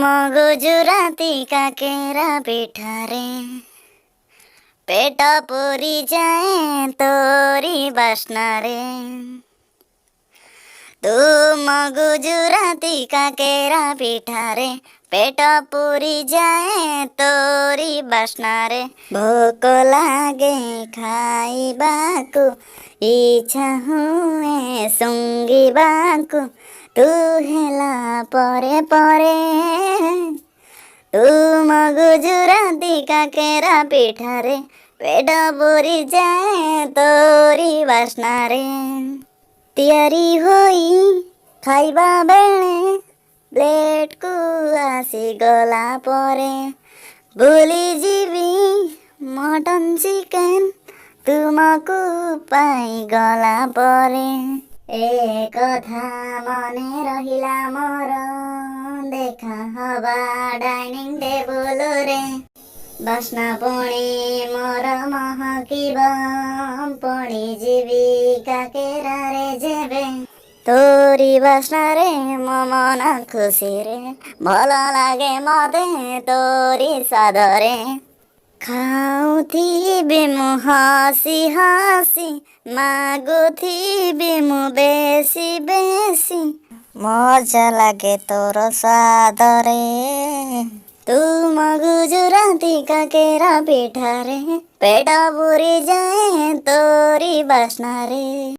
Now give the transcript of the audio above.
गुजराती काकेरा पिठारे पेट पूरी जाए तोरी बास्ना रे। तुम गुजराती काकेरा पिठारे पेट पूरी जाए तोरी बास्ना रे। भोक लागे खाइबाकु इच्छा हुए सुंघिबाकु तू हेला परे परे। तुम गुजराती काकेरा पिठारे पेट पूरी जाए तोरी बास्ना रे। तैयारी होई खाइबा बेले प्लेट को आसी गला परे भूली जीवी मटन चिकेन तुमको पाई गला परे। ए कथा मने रहिला मोर देखा हवा डाइनिंग टेबल रे। बास्ना पुणी मोर महकिब पुणी जीवी काकेरा रे जेबे। तोरी बास्ना रे मो मन खुशी रे भल लागे मते तोरी स्वाद रे। खाऊथिबी मु हसी हसी मागुथिबी मु बेसी बेसी मजा लागे तोर स्वाद रे। तुम गुजराती काकेरा पिठारे पेट पूरी जाए तोरी बास्ना रे।